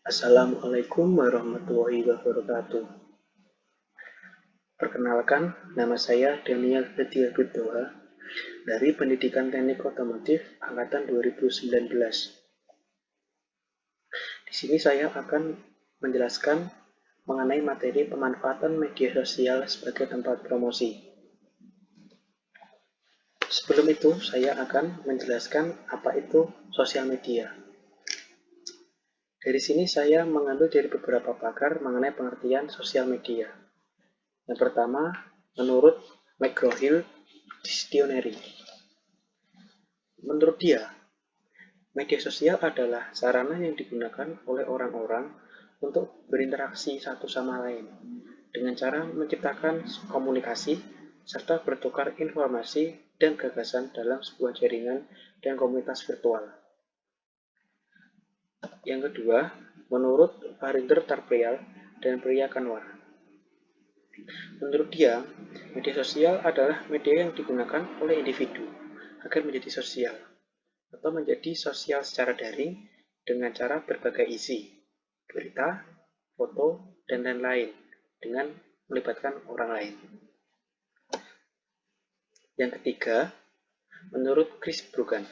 Assalamualaikum warahmatullahi wabarakatuh. Perkenalkan, nama saya Daniel Setia Budoha dari Pendidikan Teknik Otomotif Angkatan 2019. Di sini saya akan menjelaskan mengenai materi pemanfaatan media sosial sebagai tempat promosi. Sebelum itu, saya akan menjelaskan apa itu sosial media. Dari sini saya mengambil dari beberapa pakar mengenai pengertian sosial media. Yang pertama, menurut McGraw-Hill Dictionary. Menurut dia, media sosial adalah sarana yang digunakan oleh orang-orang untuk berinteraksi satu sama lain dengan cara menciptakan komunikasi serta bertukar informasi dan gagasan dalam sebuah jaringan dan komunitas virtual. Yang kedua, menurut Varinder Tarpeyal dan Priya Kanwar. Menurut dia, media sosial adalah media yang digunakan oleh individu agar menjadi sosial atau menjadi sosial secara daring dengan cara berbagai isi, berita, foto, dan lain-lain dengan melibatkan orang lain. Yang ketiga, menurut Chris Brogan.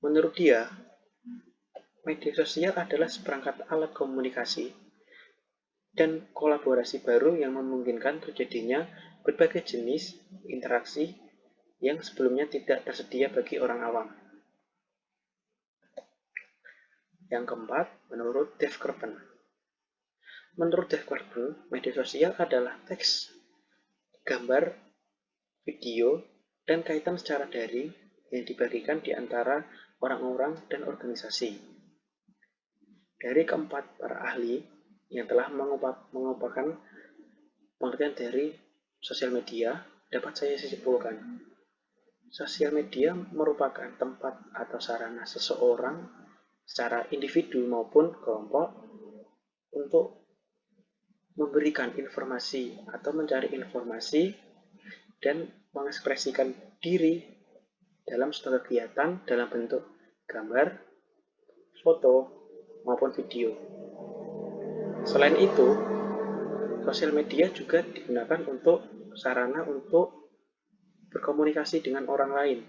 Menurut dia, media sosial adalah seperangkat alat komunikasi dan kolaborasi baru yang memungkinkan terjadinya berbagai jenis interaksi yang sebelumnya tidak tersedia bagi orang awam. Yang keempat, menurut Dave Kerpen. Menurut Dave Kerpen, media sosial adalah teks, gambar, video, dan kaitan secara daring yang dibagikan di antara orang-orang dan organisasi. Dari keempat para ahli yang telah mengupakan pengertian dari sosial media, dapat saya simpulkan. Sosial media merupakan tempat atau sarana seseorang secara individu maupun kelompok untuk memberikan informasi atau mencari informasi dan mengekspresikan diri dalam suatu kegiatan dalam bentuk gambar, foto, maupun video. Selain itu, sosial media juga digunakan untuk sarana untuk berkomunikasi dengan orang lain,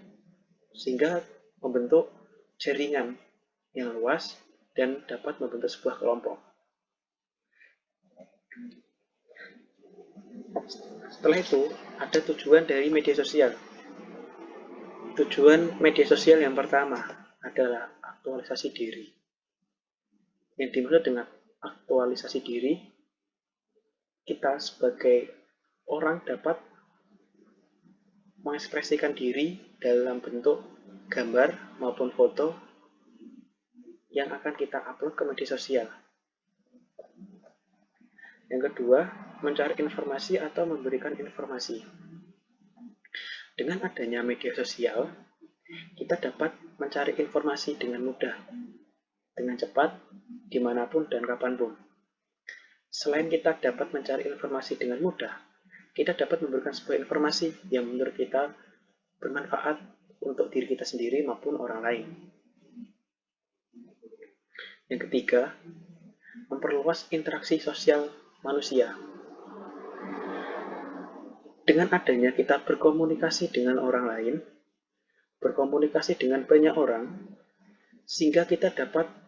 sehingga membentuk jaringan yang luas dan dapat membentuk sebuah kelompok. Setelah itu, ada tujuan dari media sosial. Tujuan media sosial yang pertama adalah aktualisasi diri. Yang dimaksud dengan aktualisasi diri, kita sebagai orang dapat mengekspresikan diri dalam bentuk gambar maupun foto yang akan kita upload ke media sosial. Yang kedua, mencari informasi atau memberikan informasi. Dengan adanya media sosial, kita dapat mencari informasi dengan mudah, dengan cepat, dimanapun dan kapanpun. Selain kita dapat mencari informasi dengan mudah, kita dapat memberikan sebuah informasi yang menurut kita bermanfaat untuk diri kita sendiri maupun orang lain. Yang ketiga, memperluas interaksi sosial manusia. Dengan adanya kita berkomunikasi dengan orang lain, berkomunikasi dengan banyak orang, sehingga kita dapat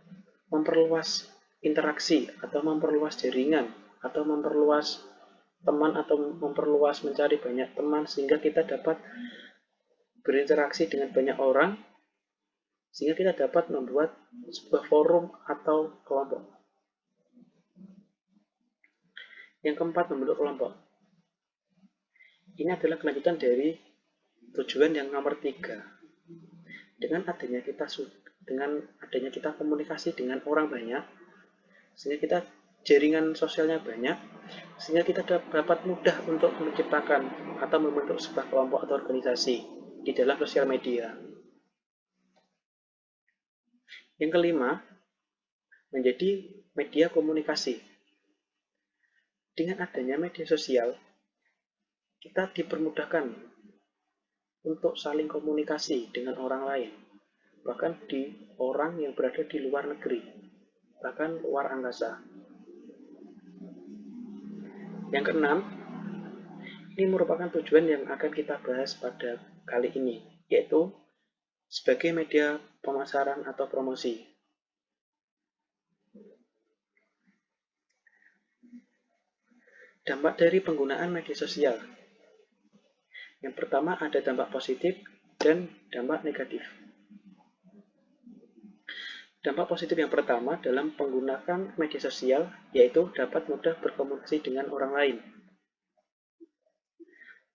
memperluas interaksi atau memperluas jaringan atau memperluas teman atau memperluas mencari banyak teman sehingga kita dapat berinteraksi dengan banyak orang sehingga kita dapat membuat sebuah forum atau kelompok. Yang keempat, membentuk kelompok. Ini adalah kelanjutan dari tujuan yang nomor 3. Dengan adanya kita komunikasi dengan orang banyak, sehingga kita jaringan sosialnya banyak, sehingga kita dapat mudah untuk menciptakan atau membentuk sebuah kelompok atau organisasi di dalam sosial media. Yang kelima, menjadi media komunikasi. Dengan adanya media sosial, kita dipermudahkan untuk saling komunikasi dengan orang lain, bahkan di orang yang berada di luar negeri. bahkan luar angkasa. Yang keenam, ini merupakan tujuan yang akan kita bahas pada kali ini, yaitu sebagai media pemasaran atau promosi. Dampak dari penggunaan media sosial. Yang pertama ada dampak positif dan dampak negatif. Dampak positif yang pertama dalam menggunakan media sosial yaitu dapat mudah berkomunikasi dengan orang lain.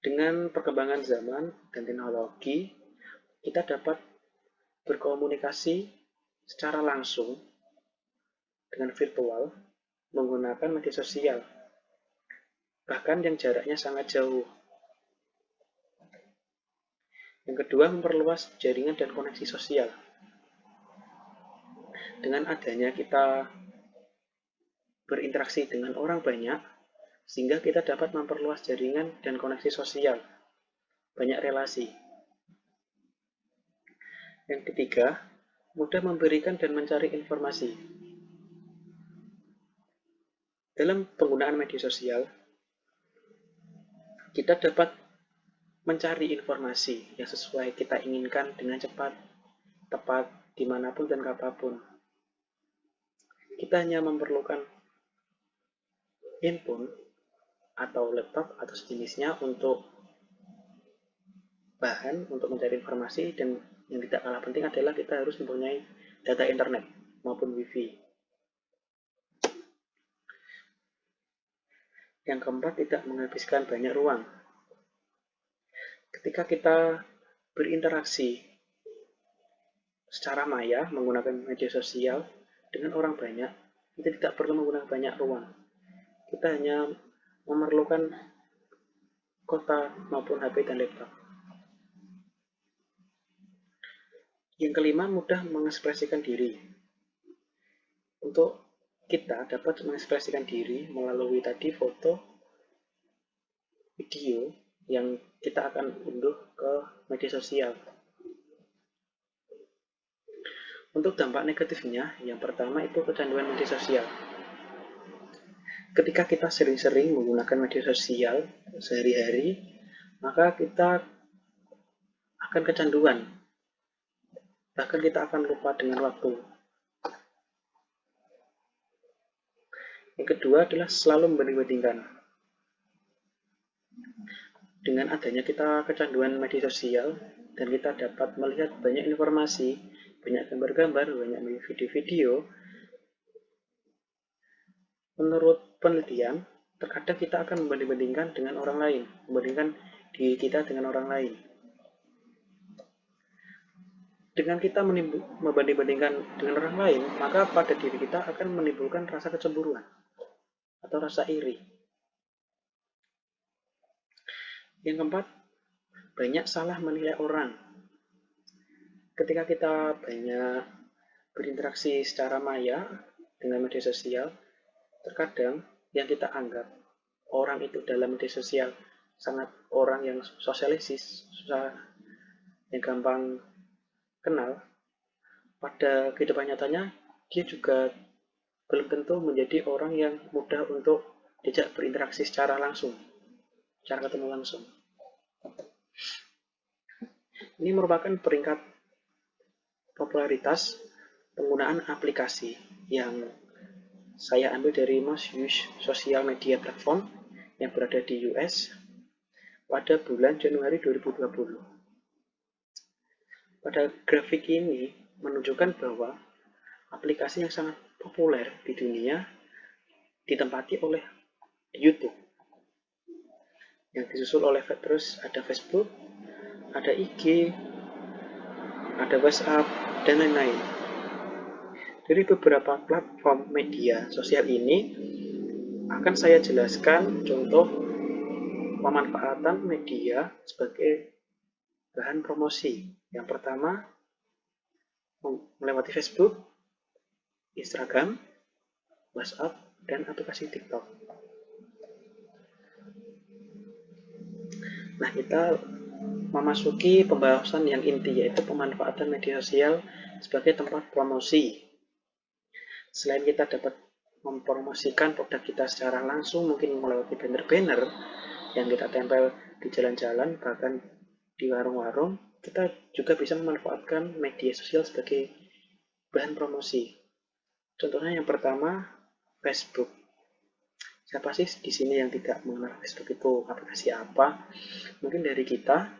Dengan perkembangan zaman dan teknologi, kita dapat berkomunikasi secara langsung dengan virtual menggunakan media sosial, bahkan yang jaraknya sangat jauh. Yang kedua, memperluas jaringan dan koneksi sosial. Dengan adanya kita berinteraksi dengan orang banyak, sehingga kita dapat memperluas jaringan dan koneksi sosial, banyak relasi. Yang ketiga, mudah memberikan dan mencari informasi. Dalam penggunaan media sosial, kita dapat mencari informasi yang sesuai kita inginkan dengan cepat, tepat, dimanapun dan kapanpun. Kita hanya memerlukan handphone atau laptop atau sejenisnya untuk bahan untuk mencari informasi, dan yang tidak kalah penting adalah kita harus mempunyai data internet maupun wifi. Yang keempat, tidak menghabiskan banyak ruang. Ketika kita berinteraksi secara maya menggunakan media sosial dengan orang banyak, kita tidak perlu menggunakan banyak ruang. Kita hanya memerlukan kota maupun HP dan laptop. Yang kelima, mudah mengekspresikan diri. Untuk kita dapat mengekspresikan diri melalui tadi foto, video yang kita akan unduh ke media sosial. Untuk dampak negatifnya, yang pertama itu kecanduan media sosial. Ketika kita sering-sering menggunakan media sosial sehari-hari, maka kita akan kecanduan. Bahkan kita akan lupa dengan waktu. Yang kedua adalah selalu membanding-bandingkan. Dengan adanya kita kecanduan media sosial dan kita dapat melihat banyak informasi, banyak gambar-gambar, banyak video-video, menurut penelitian, terkadang kita akan membanding-bandingkan dengan orang lain, membandingkan diri kita dengan orang lain. Dengan kita membanding-bandingkan dengan orang lain, maka pada diri kita akan menimbulkan rasa kecemburuan atau rasa iri. Yang keempat, banyak salah menilai orang. Ketika kita banyak berinteraksi secara maya dengan media sosial, terkadang yang kita anggap orang itu dalam media sosial sangat orang yang sosialisis, susah, yang gampang kenal, pada kehidupan nyatanya dia juga belum tentu menjadi orang yang mudah untuk diajak berinteraksi secara langsung, secara ketemu langsung. Ini merupakan peringkat popularitas penggunaan aplikasi yang saya ambil dari Most Used Social Media Platform yang berada di US pada bulan Januari 2020. Pada grafik ini menunjukkan bahwa aplikasi yang sangat populer di dunia ditempati oleh YouTube, yang disusul oleh terus ada Facebook, ada IG, ada WhatsApp, dan lain-lain. Dari beberapa platform media sosial ini akan saya jelaskan contoh pemanfaatan media sebagai bahan promosi. Yang pertama, melewati Facebook, Instagram, WhatsApp, dan aplikasi TikTok. Nah, kita memasuki pembahasan yang inti, yaitu pemanfaatan media sosial sebagai tempat promosi. Selain kita dapat mempromosikan produk kita secara langsung, mungkin melewati banner-banner yang kita tempel di jalan-jalan, bahkan di warung-warung, kita juga bisa memanfaatkan media sosial sebagai bahan promosi. Contohnya yang pertama, Facebook. Siapa sih di sini yang tidak mengenal Facebook itu aplikasi apa? Mungkin dari kita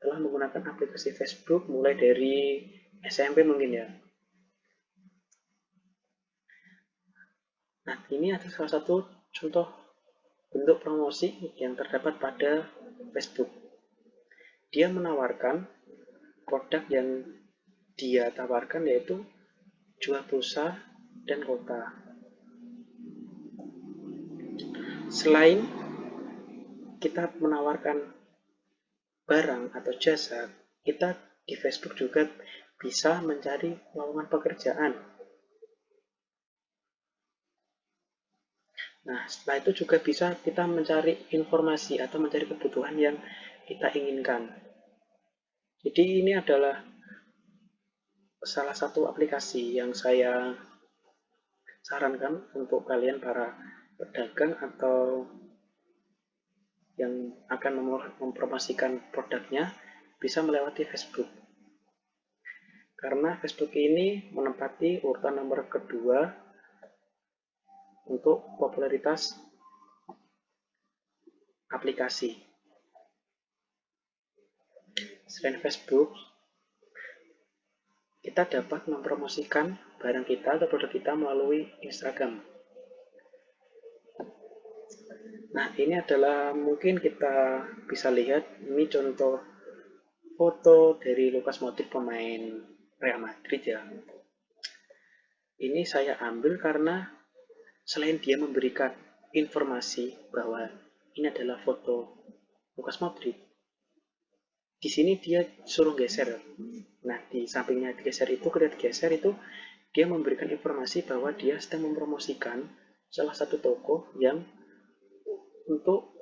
telah menggunakan aplikasi Facebook mulai dari SMP mungkin ya. Nah, ini adalah salah satu contoh bentuk promosi yang terdapat pada Facebook. Dia menawarkan produk yang dia tawarkan yaitu jual pulsa dan kota. Selain kita menawarkan barang atau jasa, kita di Facebook juga bisa mencari lowongan pekerjaan. Nah, setelah itu juga bisa kita mencari informasi atau mencari kebutuhan yang kita inginkan. Jadi ini adalah salah satu aplikasi yang saya sarankan untuk kalian para pedagang atau yang akan mempromosikan produknya bisa melewati Facebook. Karena Facebook ini menempati urutan nomor kedua untuk popularitas aplikasi. Selain Facebook, kita dapat mempromosikan barang kita atau produk kita melalui Instagram. Nah, ini adalah mungkin kita bisa lihat, ini contoh foto dari Lukas Modric pemain Real Madrid ya. Ini saya ambil karena selain dia memberikan informasi bahwa ini adalah foto Lukas Modric, di sini dia suruh geser. Nah, di sampingnya geser itu, ketika geser itu, dia memberikan informasi bahwa dia sedang mempromosikan salah satu toko yang untuk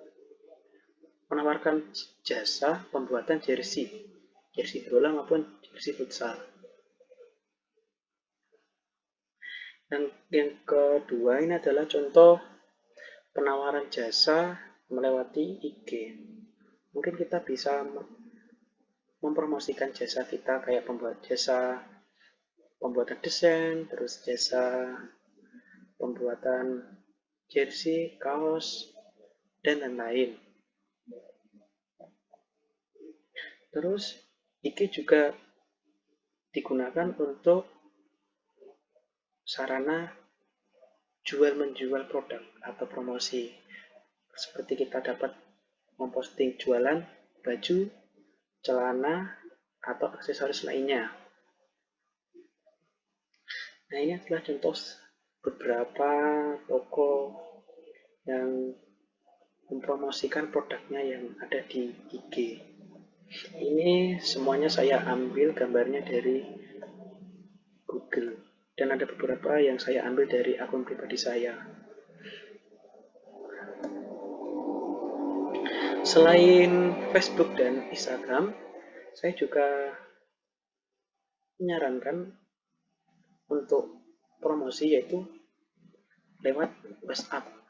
menawarkan jasa pembuatan jersey bola maupun jersey futsal. Dan yang kedua ini adalah contoh penawaran jasa melewati IG. Mungkin kita bisa mempromosikan jasa kita kayak pembuatan desain, terus jasa pembuatan jersey, kaos, dan lain-lain. Terus IG juga digunakan untuk sarana jual-menjual produk atau promosi. Seperti kita dapat memposting jualan baju, celana, atau aksesoris lainnya. Nah, ini adalah contoh beberapa toko yang mempromosikan produknya yang ada di IG. Ini semuanya saya ambil gambarnya dari Google dan ada beberapa yang saya ambil dari akun pribadi saya. Selain Facebook dan Instagram, saya juga menyarankan untuk promosi yaitu lewat WhatsApp.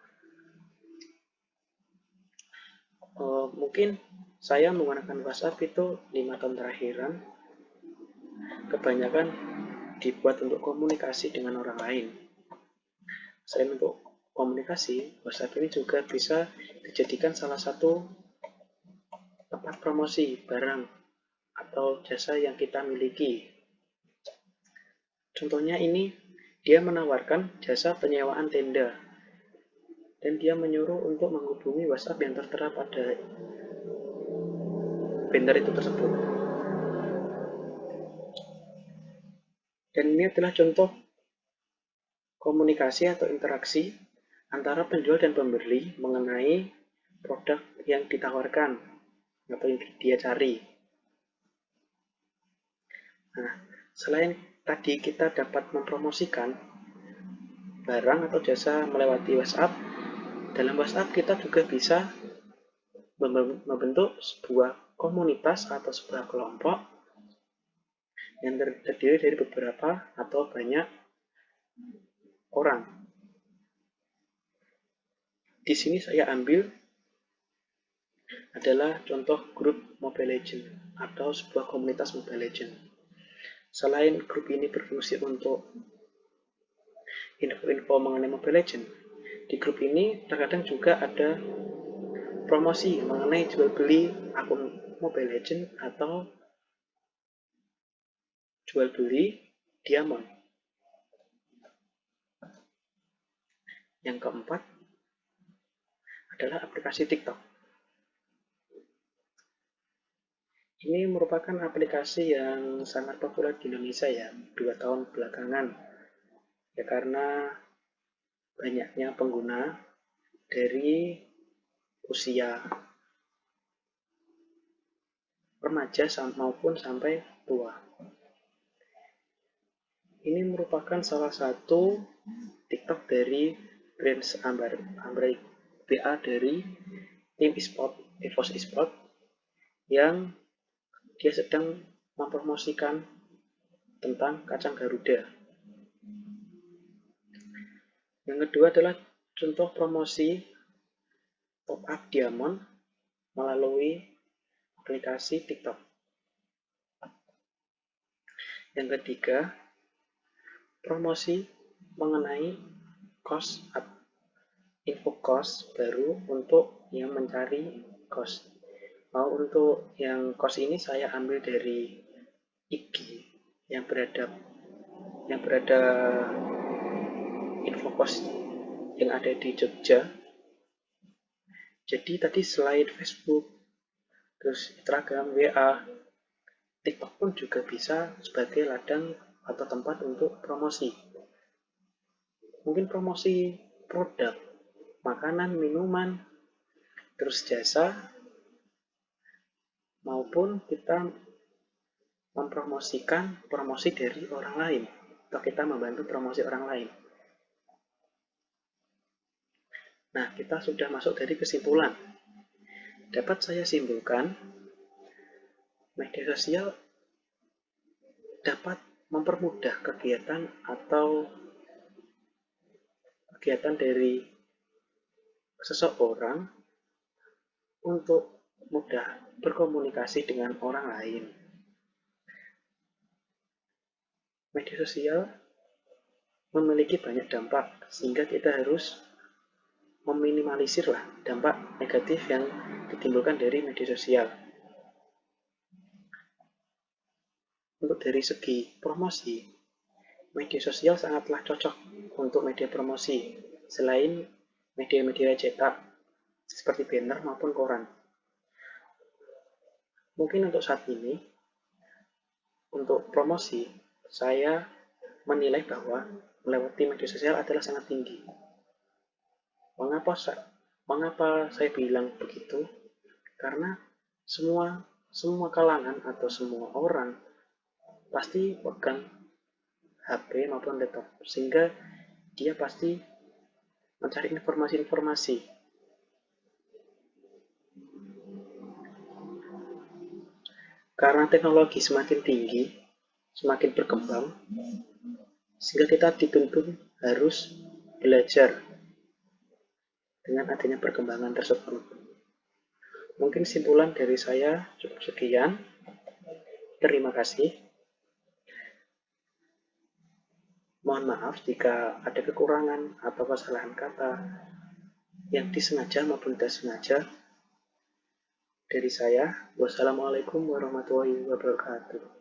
Mungkin saya menggunakan WhatsApp itu 5 tahun terakhiran, kebanyakan dibuat untuk komunikasi dengan orang lain. Selain untuk komunikasi, WhatsApp ini juga bisa dijadikan salah satu tempat promosi barang atau jasa yang kita miliki. Contohnya ini, dia menawarkan jasa penyewaan tenda dan dia menyuruh untuk menghubungi WhatsApp yang tertera pada banner itu tersebut. Dan ini adalah contoh komunikasi atau interaksi antara penjual dan pembeli mengenai produk yang ditawarkan atau yang dia cari. Nah, selain tadi kita dapat mempromosikan barang atau jasa melewati WhatsApp, dalam WhatsApp kita juga bisa membentuk sebuah komunitas atau sebuah kelompok yang terdiri dari beberapa atau banyak orang. Di sini saya ambil adalah contoh grup Mobile Legends atau sebuah komunitas Mobile Legends. Selain grup ini berfungsi untuk info-info mengenai Mobile Legends, di grup ini terkadang juga ada promosi mengenai jual beli akun Mobile Legends atau jual beli diamond. Yang keempat adalah aplikasi TikTok. Ini merupakan aplikasi yang sangat populer di Indonesia ya, 2 tahun belakangan. Ya karena banyaknya pengguna dari usia remaja maupun sampai tua. Ini merupakan salah satu TikTok dari Brands Ambrei BA dari tim e-sport, EVOS e-sport, yang dia sedang mempromosikan tentang kacang Garuda. Yang kedua adalah contoh promosi top up diamond melalui aplikasi TikTok. Yang ketiga, promosi mengenai info kos baru untuk yang mencari kos. Untuk yang kos ini saya ambil dari IG yang berada info kos yang ada di Jogja. Jadi tadi selain Facebook, terus Instagram, WA, TikTok pun juga bisa sebagai ladang atau tempat untuk promosi. Mungkin promosi produk, makanan, minuman, terus jasa, maupun kita mempromosikan promosi dari orang lain, atau kita membantu promosi orang lain. Nah, kita sudah masuk dari kesimpulan. Dapat saya simpulkan, media sosial dapat mempermudah kegiatan atau kegiatan dari seseorang untuk mudah berkomunikasi dengan orang lain. Media sosial memiliki banyak dampak, sehingga kita harus meminimalisir dampak negatif yang ditimbulkan dari media sosial. Untuk dari segi promosi, media sosial sangatlah cocok untuk media promosi, selain media-media cetak seperti banner maupun koran. Mungkin untuk saat ini, untuk promosi, saya menilai bahwa melewati media sosial adalah sangat tinggi. Mengapa saya bilang begitu? Karena semua kalangan atau semua orang pasti pegang HP maupun laptop, sehingga dia pasti mencari informasi-informasi. Karena teknologi semakin tinggi, semakin berkembang, sehingga kita dituntut harus belajar dengan adanya perkembangan tersebut. Mungkin simpulan dari saya cukup sekian. Terima kasih. Mohon maaf jika ada kekurangan atau kesalahan kata yang disengaja maupun tidak sengaja dari saya. Wassalamualaikum warahmatullahi wabarakatuh.